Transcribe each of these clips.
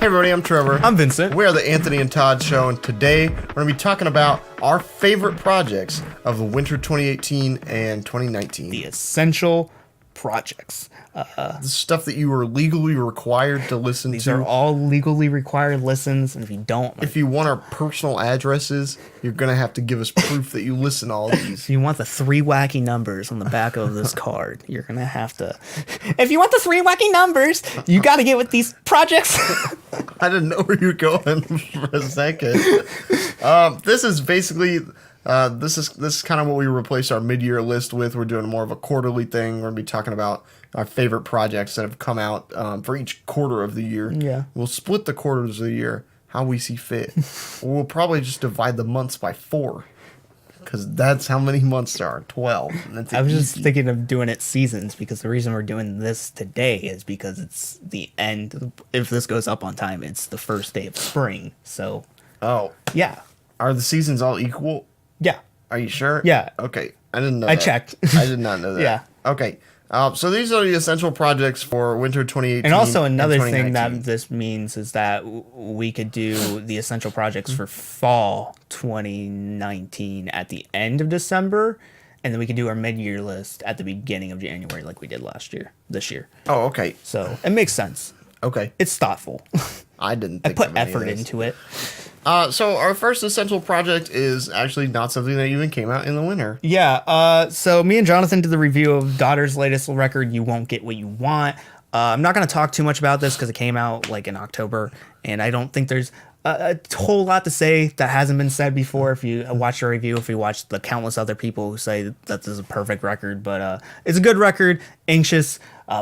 Hey everybody, I'm Trevor. I'm Vincent. We are the Anthony and Todd Show, and today we're going to be talking about our favorite projects of the winter 2018 and 2019. The essential projects. The stuff that you were legally required to listen These to. are all legally required listens, and if you don't... If you want our personal addresses, you're going to have to give us proof that you listen to all these. If you want the 3 wacky numbers on the back of this card, you're going to have to... If you want the 3 wacky numbers, you got to get with these projects. I didn't know where you were going for a second. This is basically... This is kind of what we replaced our mid-year list with. We're doing more of a quarterly thing. We're going to be talking about our favorite projects that have come out for each quarter of the year. Yeah. We'll split the quarters of the year how we see fit. We'll probably just divide the months by 4 because that's how many months there are, 12. And that's I was easy. just thinking of doing it seasons because the reason we're doing this today is because it's the end. If this goes up on time, it's the first day of spring. So, Oh, yeah. are the seasons all equal? Yeah. Are you sure? Yeah. Okay. I didn't know I that. checked. I did not know that. Yeah. Okay. So these are the essential projects for winter 2018. And also another thing 2019. that this means is that we could do the essential projects for fall 2019 at the end of December, and then we could do our mid-year list at the beginning of January like we did this year. Oh, okay. So it makes sense. Okay. It's thoughtful. I didn't I think put of any of effort this. into it. So our first essential project is actually not something that even came out in the winter. Yeah, so me and Jonathan did the review of Daughter's latest record, You Won't Get What You Want. I'm not going to talk too much about this because it came out like in October, and I don't think there's a whole lot to say that hasn't been said before. If you watch the review, if you watch the countless other people who say that this is a perfect record, but it's a good record, anxious,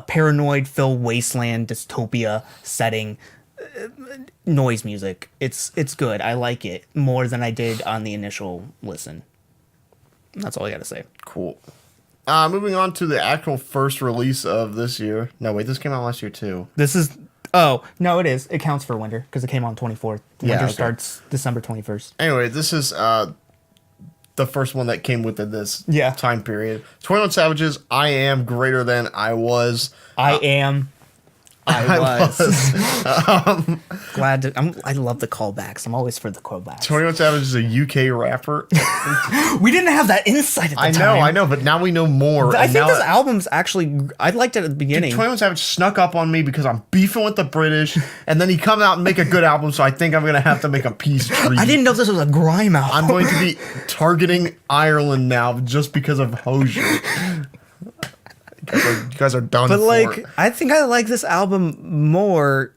paranoid, filled wasteland, dystopia setting. Noise music. It's good. I like it more than I did on the initial listen. That's all I gotta say. Cool. Moving on to the actual first release of this year. No, wait, this came out last year too. This is... Oh, no, it is. It counts for winter because it came on 24th. Yeah, Winter okay. starts December 21st. Anyway, this is the first one that came within this time period. 21 Savage's I Am Greater Than I Was. I was. Glad to... I love the callbacks. I'm always for the callbacks. 21 Savage is a UK rapper. We didn't have that insight at the time. I know, but now we know more. I and think now this album's actually... I liked it at the beginning. 21 Savage snuck up on me because I'm beefing with the British, and then he come out and make a good album, so I think I'm going to have to make a peace treaty. I didn't know this was a grime album. I'm going to be targeting Ireland now just because of Hozier. You guys are done But for. like, I think I like this album more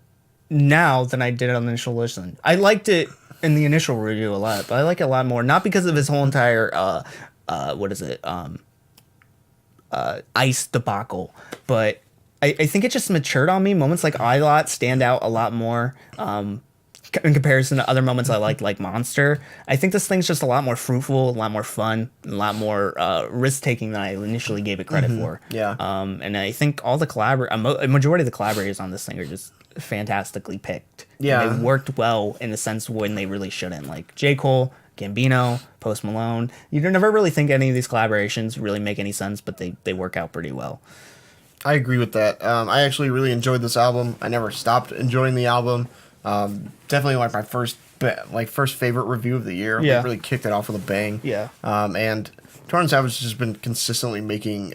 now than I did on the initial listen. I liked it in the initial review a lot, but I like it a lot more. Not because of his whole entire Ice debacle, but I think it just matured on me. Moments like I Lot stand out a lot more. In comparison to other moments I like Monster. I think this thing's just a lot more fruitful, a lot more fun, a lot more risk-taking than I initially gave it credit for. Yeah. And I think all the a majority of the collaborators on this thing are just fantastically picked. Yeah. And they worked well in the sense when they really shouldn't. Like J. Cole, Gambino, Post Malone. You never really think any of these collaborations really make any sense, but they work out pretty well. I agree with that. I actually really enjoyed this album. I never stopped enjoying the album. Definitely like my first favorite review of the year. Yeah. It really kicked it off with a bang. Yeah. And 21 Savage has just been consistently making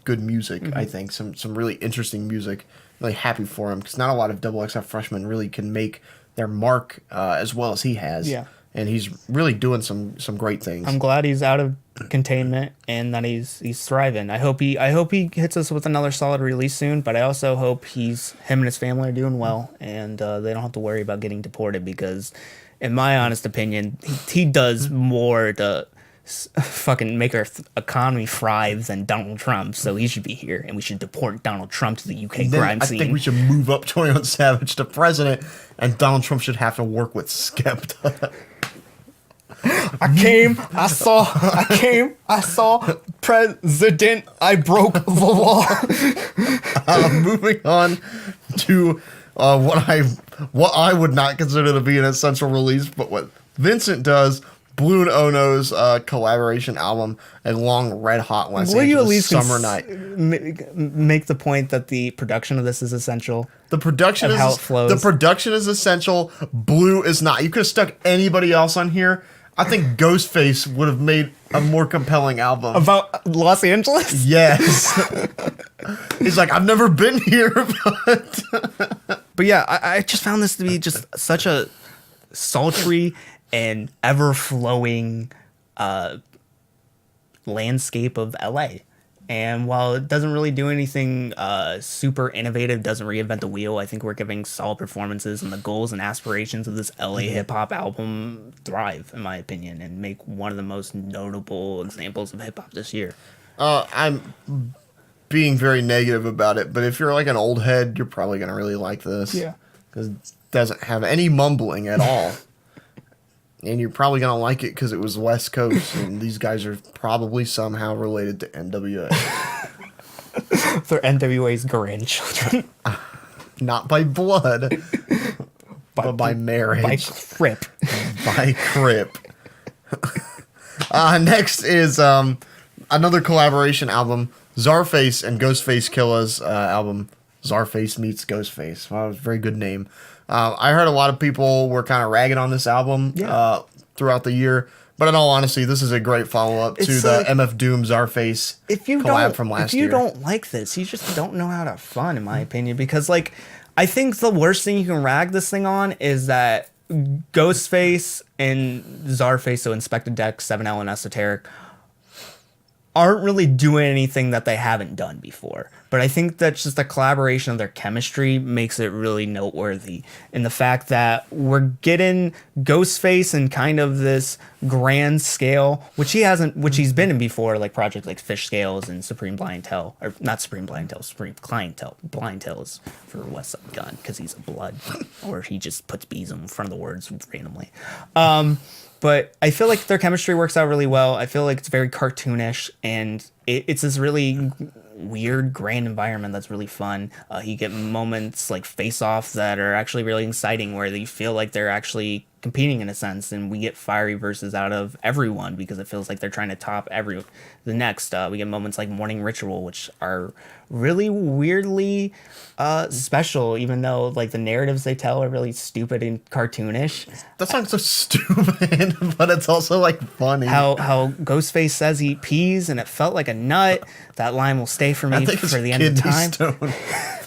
good music. I think some really interesting music. Really happy for him because not a lot of XXF freshmen really can make their mark as well as he has. Yeah. And he's really doing some great things. I'm glad he's out of containment and that he's thriving. I hope he hits us with another solid release soon, but I also hope him and his family are doing well and they don't have to worry about getting deported because, in my honest opinion, he does more to fucking make our economy thrive than Donald Trump. So he should be here, and we should deport Donald Trump to the UK crime scene. I think we should move up 21 Savage to president, and Donald Trump should have to work with Skepta. I came, I saw president, I broke the law. Moving on to what I would not consider to be an essential release, but what Vincent does Blue and Ono's collaboration album, A Long Red Hot Los Will you at Angeles least Summer Night. make the point that the production of this is essential? The production Of is how it flows. The production is essential. Blue is not. You could have stuck anybody else on here. I think Ghostface would have made a more compelling album. About Los Angeles? Yes. He's like, I've never been here, but But yeah, I just found this to be just such a sultry and ever-flowing landscape of LA. And while it doesn't really do anything super innovative, doesn't reinvent the wheel, I think we're giving solid performances, and the goals and aspirations of this LA hip-hop album thrive, in my opinion, and make one of the most notable examples of hip-hop this year. I'm being very negative about it. But if you're like an old head, you're probably going to really like this. Yeah. Because it doesn't have any mumbling at all. And you're probably going to like it because it was West Coast, and these guys are probably somehow related to NWA. They're NWA's grandchildren. Not by blood, but by marriage. By Crip. By Crip. Next is another collaboration album, Czarface and Ghostface Killah's album, Czarface Meets Ghostface. Wow, very good name. I heard a lot of people were kind of ragging on this album throughout the year, but in all honesty, this is a great follow-up to the MF Doom Czarface collab from last year. If you don't like this, you just don't know how to have fun, in my opinion, because like I think the worst thing you can rag this thing on is that Ghostface and Czarface, so Inspector Deck, 7L, and Esoteric, aren't really doing anything that they haven't done before. But I think that's just the collaboration of their chemistry makes it really noteworthy. And the fact that we're getting Ghostface in kind of this grand scale, which he's been in before, like projects like Fish Scales and Supreme Blientele, or not Supreme Blientele, Supreme Clientele. Blientele is for West Side Gun because he's a blood, or he just puts bees in front of the words randomly. But I feel like their chemistry works out really well. I feel like it's very cartoonish, and it's this really weird, grand environment that's really fun. You get moments like Face Off that are actually really exciting, where you feel like they're actually competing in a sense, and we get fiery verses out of everyone because it feels like they're trying to top the next. We get moments like Morning Ritual, which are really weirdly special, even though like the narratives they tell are really stupid and cartoonish. That song's so stupid, but it's also like funny. How Ghostface says he pees and it felt like a nut. That line will stay for me for the end of time. Stone.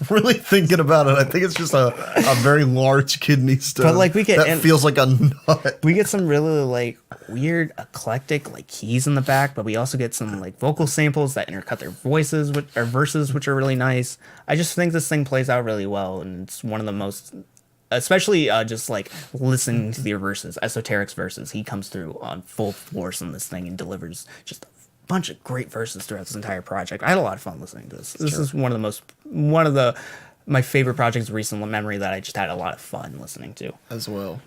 Really thinking about it, I think it's just a very large kidney stone. But like that feels like a nut. We get some really like weird eclectic like keys in the back, but we also get some like vocal samples that intercut their voices or verses, which are really nice. I just think this thing plays out really well, and it's one of the most, especially just like listening to the verses, Esoteric's verses. He comes through on full force on this thing and delivers just a bunch of great verses throughout this entire project. I had a lot of fun listening to this. This is one of my favorite projects of recent memory that I just had a lot of fun listening to as well.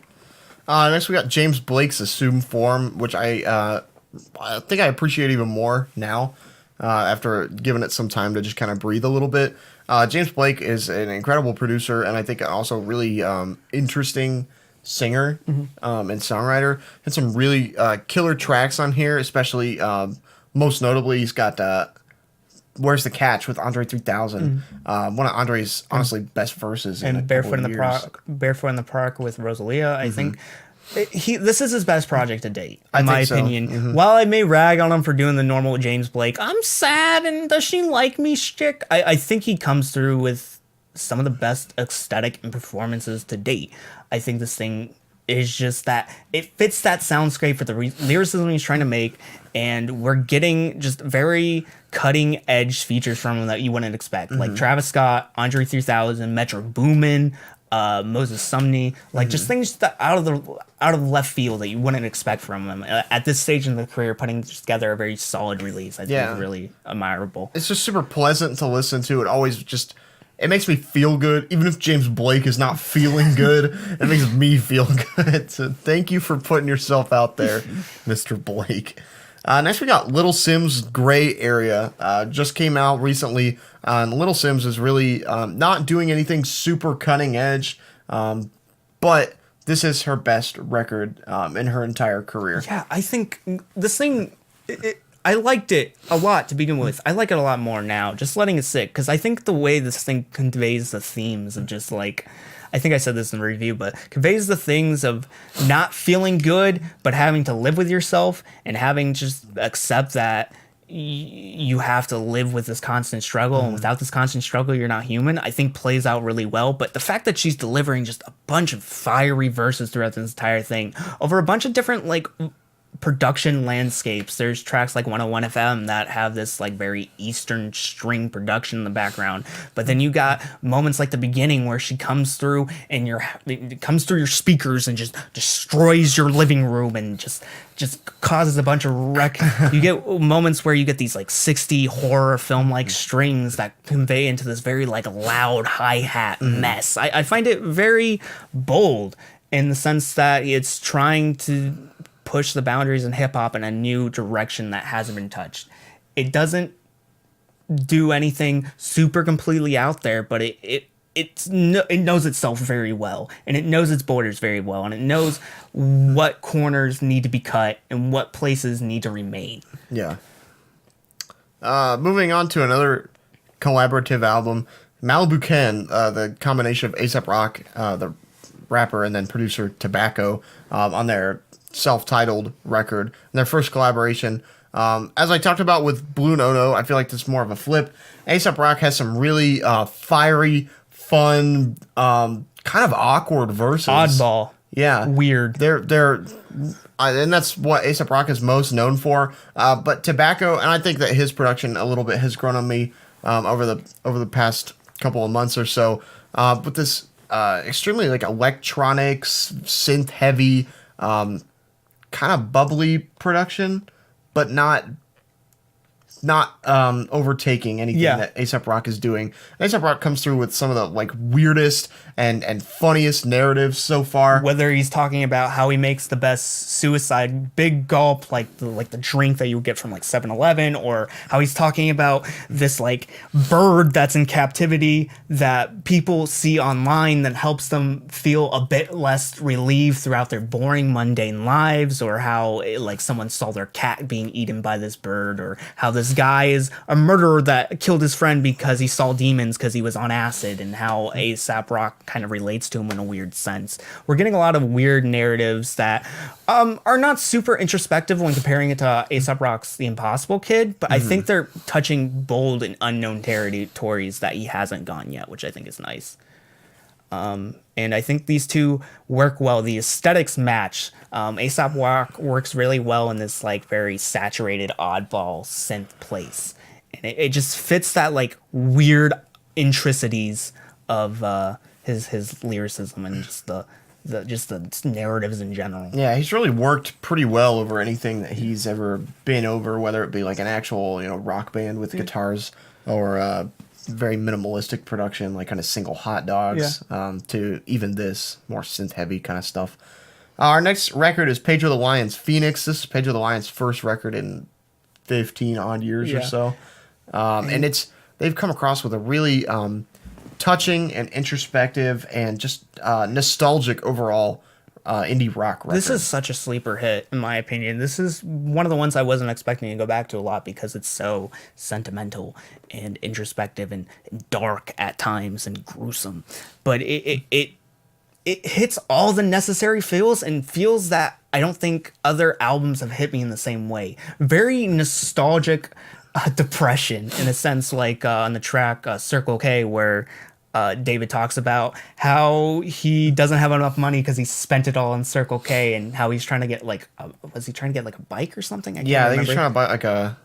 Next we got James Blake's Assumed Form, which I think I appreciate even more now after giving it some time to just kind of breathe a little bit. James Blake is an incredible producer, and I think also really interesting singer and songwriter. Had some really killer tracks on here, especially most notably he's got Where's the Catch with Andre 3000. One of Andre's honestly best verses. And Barefoot in the Park with Rosalia. I think this is his best project to date, in my opinion. While I may rag on him for doing the normal James Blake, I'm sad and does she like me shtick, I think he comes through with some of the best aesthetic and performances to date. I think this thing is just that it fits that soundscape for the lyricism he's trying to make, and we're getting just very cutting edge features from him that you wouldn't expect, like Travis Scott, Andre 3000, Metro Boomin, Moses Sumney, like just things that out of left field that you wouldn't expect from him at this stage in the career. Putting together a very solid release, I think is really admirable. It's just super pleasant to listen to. It always just it makes me feel good, even if James Blake is not feeling good. It makes me feel good. So thank you for putting yourself out there, Mr. Blake. Next, we got Little Simz Gray Area. Just came out recently. Little Simz is really not doing anything super cutting edge, but this is her best record in her entire career. Yeah, I think this thing, I liked it a lot to begin with. I like it a lot more now, just letting it sit, because I think the way this thing conveys the themes of just like, I think I said this in the review, but conveys the things of not feeling good, but having to live with yourself and having just accept that you have to live with this constant struggle, and without this constant struggle, you're not human. I think plays out really well. But the fact that she's delivering just a bunch of fiery verses throughout this entire thing over a bunch of different like production landscapes. There's tracks like 101 FM that have this like very Eastern string production in the background, but then you got moments like the beginning where she comes through and it comes through your speakers and just destroys your living room and just causes a bunch of wreck. You get moments where you get these like 60 horror film like strings that convey into this very like loud hi-hat mess. I find it very bold in the sense that it's trying to push the boundaries in hip-hop in a new direction that hasn't been touched. It doesn't do anything super completely out there, but it knows itself very well, and it knows its borders very well, and it knows what corners need to be cut and what places need to remain. Yeah. Moving on to another collaborative album, Malibu Ken, the combination of Aesop Rock, the rapper, and then producer Tobacco, on their self-titled record, their first collaboration. As I talked about with Blue Nono, I feel like this is more of a flip. Aesop Rock has some really fiery, fun, kind of awkward verses. Oddball. Yeah. Weird. They're and that's what Aesop Rock is most known for. But Tobacco, and I think that his production a little bit has grown on me over the past couple of months or so. With this extremely like electronics, synth heavy, kind of bubbly production, but not overtaking anything that Aesop Rock is doing. Aesop Rock comes through with some of the like weirdest and funniest narratives so far. Whether he's talking about how he makes the best suicide big gulp, like the drink that you would get from like 7-Eleven, or how he's talking about this like bird that's in captivity that people see online that helps them feel a bit less relieved throughout their boring, mundane lives, or how like someone saw their cat being eaten by this bird, or how this guy is a murderer that killed his friend because he saw demons because he was on acid, and how Aesop Rock kind of relates to him in a weird sense. We're getting a lot of weird narratives that are not super introspective when comparing it to Aesop Rock's The Impossible Kid, but I think they're touching bold and unknown territories that he hasn't gone yet, which I think is nice. And I think these two work well. The aesthetics match. Aesop Rock works really well in this like very saturated oddball synth place, and it just fits that like weird intricities of his lyricism and just the narratives in general. Yeah, he's really worked pretty well over anything that he's ever been over, whether it be like an actual rock band with guitars, or very minimalistic production like kind of single hot dogs, to even this more synth heavy kind of stuff. Our next record is Pedro the Lion's Phoenix. This is Pedro the Lion's first record in 15 odd years or so, and they've come across with a really touching and introspective and just nostalgic overall indie rock record. This is such a sleeper hit, in my opinion. This is one of the ones I wasn't expecting to go back to a lot because it's so sentimental and introspective and dark at times and gruesome. But it hits all the necessary feels, and feels that I don't think other albums have hit me in the same way. Very nostalgic depression, in a sense, like on the track Circle K, where David talks about how he doesn't have enough money because he spent it all on Circle K, and how he's trying to get like was he trying to get like a bike or something? I think he's trying to buy like a.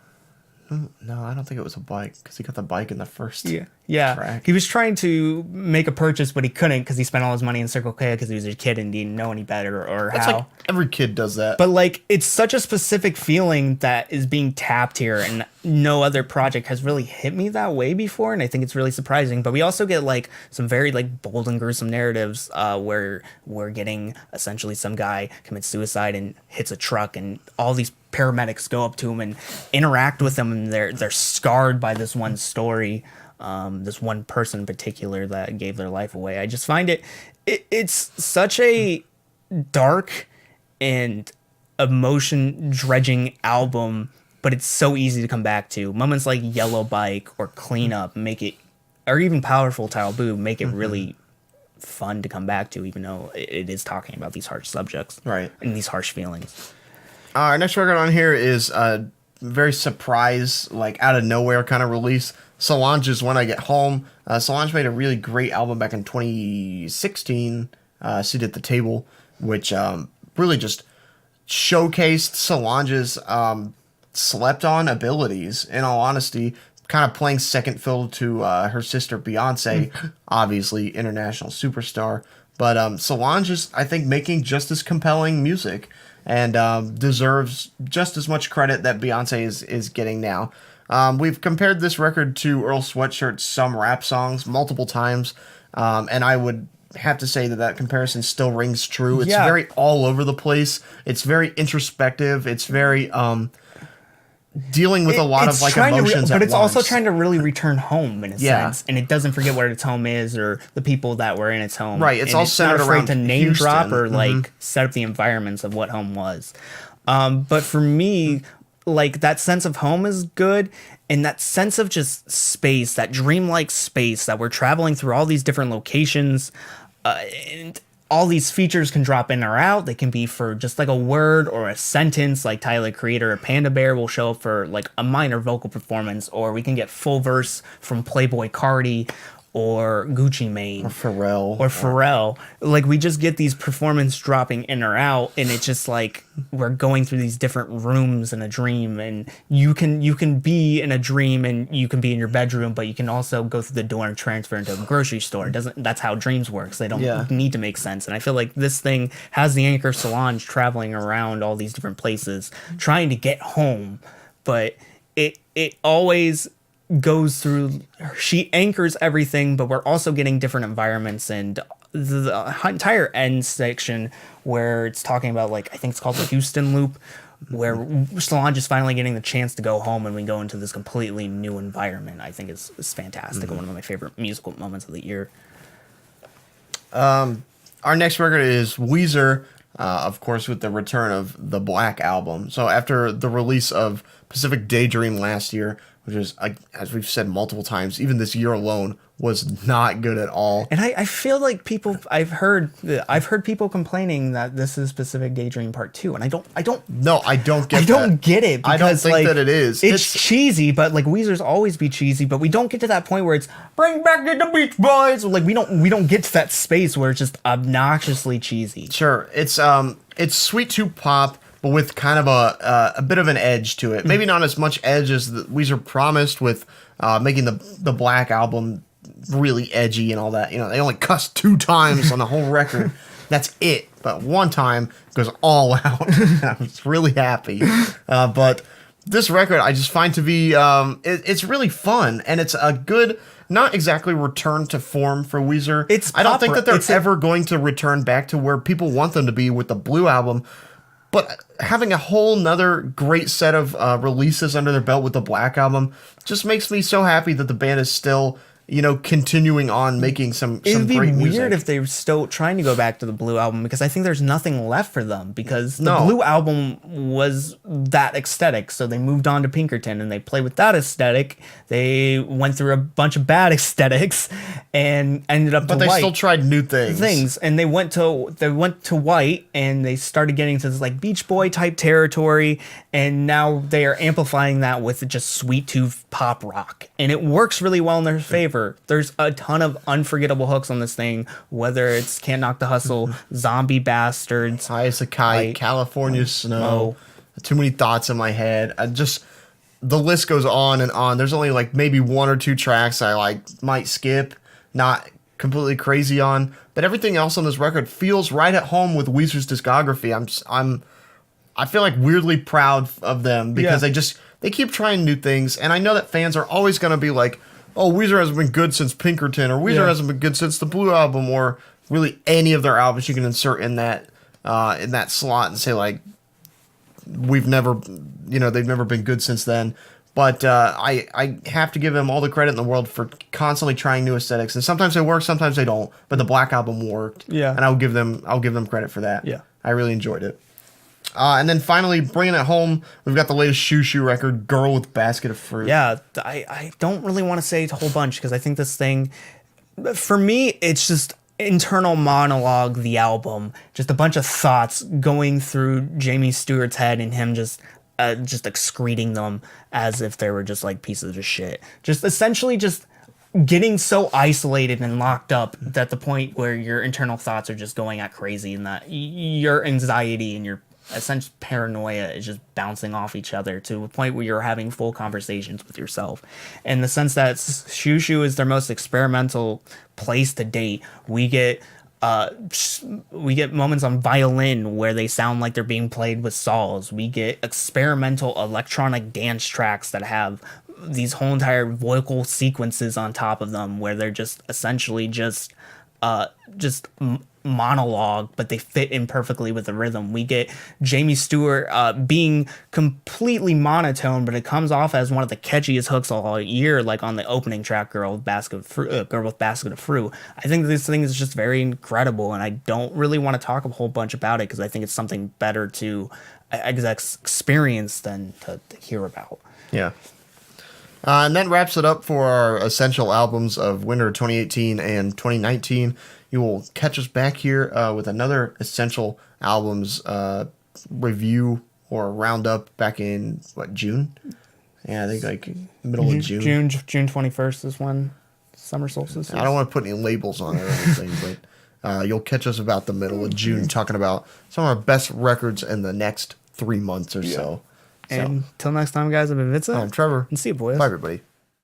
No, I don't think it was a bike, because he got the bike in the first track. He was trying to make a purchase, but he couldn't because he spent all his money in Circle K because he was a kid and didn't know any better, or That's how. Like every kid does that. But like, it's such a specific feeling that is being tapped here, and no other project has really hit me that way before, and I think it's really surprising. But we also get like some very like bold and gruesome narratives where we're getting essentially some guy commits suicide and hits a truck, and all these paramedics go up to him and interact with him, and they're scarred by this one story, this one person in particular that gave their life away. I just find it's such a dark and emotion dredging album, but it's so easy to come back to. Moments like Yellow Bike or Clean Up make it, or even Powerful Taboo, make it really fun to come back to, even though it is talking about these harsh subjects, Right. and these harsh feelings. Our next record on here is a very surprise, like out of nowhere kind of release. Solange's When I Get Home. Solange made a really great album back in 2016, Seat at the Table, which really just showcased Solange's slept on abilities, in all honesty, kind of playing second fiddle to her sister Beyonce, obviously international superstar. But Solange is, I think, making just as compelling music and deserves just as much credit that Beyonce is getting now. We've compared this record to Earl Sweatshirt's Some Rap Songs multiple times, and I would have to say that comparison still rings true. It's very all over the place. It's very introspective. It's very dealing with a lot of like emotions but at it's once. also trying to really return home in a sense, and it doesn't forget where its home is or the people that were in its home. Right, it's all centered not afraid around to name Houston. drop or like set up the environments of what home was. But for me, like that sense of home is good, and that sense of just space, that dreamlike space that we're traveling through all these different locations, and all these features can drop in or out. They can be for just like a word or a sentence, like Tyler, Creator or Panda Bear will show up for like a minor vocal performance, or we can get full verse from Playboy Cardi or Gucci Mane. Pharrell. Or Pharrell. Like, we just get these performance dropping in or out, and it's just like we're going through these different rooms in a dream, and you can be in a dream and you can be in your bedroom, but you can also go through the door and transfer into a grocery store. That's how dreams works. They don't need to make sense. And I feel like this thing has the anchor Solange traveling around all these different places, trying to get home, but it always goes through, she anchors everything, but we're also getting different environments, and the entire end section where it's talking about, like, I think it's called the Houston loop, where Solange is finally getting the chance to go home and we go into this completely new environment, I think is fantastic. One of my favorite musical moments of the year. Our next record is Weezer, of course, with the return of the Black Album. So after the release of Pacific Daydream last year, which is, as we've said multiple times, even this year alone was not good at all. And I feel like I've heard people complaining that this is Pacific Daydream Part 2, and I don't get it, because I don't think that it is. It's cheesy, but like Weezer's always be cheesy, but we don't get to that point where it's bring back the Beach Boys. Like we don't get to that space where it's just obnoxiously cheesy. Sure, it's sweet to pop, but with kind of a bit of an edge to it. Maybe not as much edge as Weezer promised with making the Black Album really edgy and all that. You know, they only cussed 2 times on the whole record. That's it. But one time goes all out. I was really happy. But this record I just find to be it's really fun, and it's a good, not exactly return to form for Weezer. I don't think that they're ever going to return back to where people want them to be with the Blue Album. But having a whole nother great set of releases under their belt with the Black Album just makes me so happy that the band is still, you know, continuing on making some great music. It'd be weird if they were still trying to go back to the Blue Album, because I think there's nothing left for them, because the Blue Album was that aesthetic, so they moved on to Pinkerton and they played with that aesthetic. They went through a bunch of bad aesthetics and ended up but they White. Still tried new things. And they went to White, and they started getting to this like Beach Boy type territory, and now they are amplifying that with just sweet tooth pop rock, and it works really well in their favor. There's a ton of unforgettable hooks on this thing, whether it's Can't Knock the Hustle, Zombie Bastards, High as a Kite, California Snow, Too Many Thoughts in My Head. The list goes on and on. There's only like maybe 1 or 2 tracks I might skip, not completely crazy on, but everything else on this record feels right at home with Weezer's discography. I feel like weirdly proud of them, because they keep trying new things, and I know that fans are always going to be like, oh, Weezer hasn't been good since Pinkerton, or Weezer hasn't been good since the Blue Album, or really any of their albums you can insert in that slot and say, like, they've never been good since then. But I have to give him all the credit in the world for constantly trying new aesthetics, and sometimes they work, sometimes they don't. But the Black Album worked, Yeah. and I'll give them credit for that. Yeah. I really enjoyed it. And then finally, bringing it home, we've got the latest Shoo record, "Girl with Basket of Fruit." Yeah, I don't really want to say a whole bunch because I think this thing, for me, it's just internal monologue, the album, just a bunch of thoughts going through Jamie Stewart's head and him just excreting them as if they were just like pieces of shit. Just essentially just getting so isolated and locked up that the point where your internal thoughts are just going at crazy and that your anxiety and your essentially paranoia is just bouncing off each other to a point where you're having full conversations with yourself. In the sense that Shoo is their most experimental place to date. We get moments on violin where they sound like they're being played with saws. We get experimental electronic dance tracks that have these whole entire vocal sequences on top of them where they're just essentially just monologue, but they fit in perfectly with the rhythm. We get Jamie Stewart being completely monotone, but it comes off as one of the catchiest hooks all year, like on the opening track, Girl with Basket of Fruit. I think this thing is just very incredible, and I don't really want to talk a whole bunch about it because I think it's something better to experience than to hear about. Yeah. And that wraps it up for our essential albums of winter 2018 and 2019. You will catch us back here with another essential albums review or roundup back in June? Yeah, I think like middle of June. June 21st is when summer solstice is. I don't want to put any labels on it or anything, but you'll catch us about the middle of June talking about some of our best records in the next 3 months or so. And till next time, guys, I've been Vincent. I'm Trevor. And see you, boys. Bye, everybody.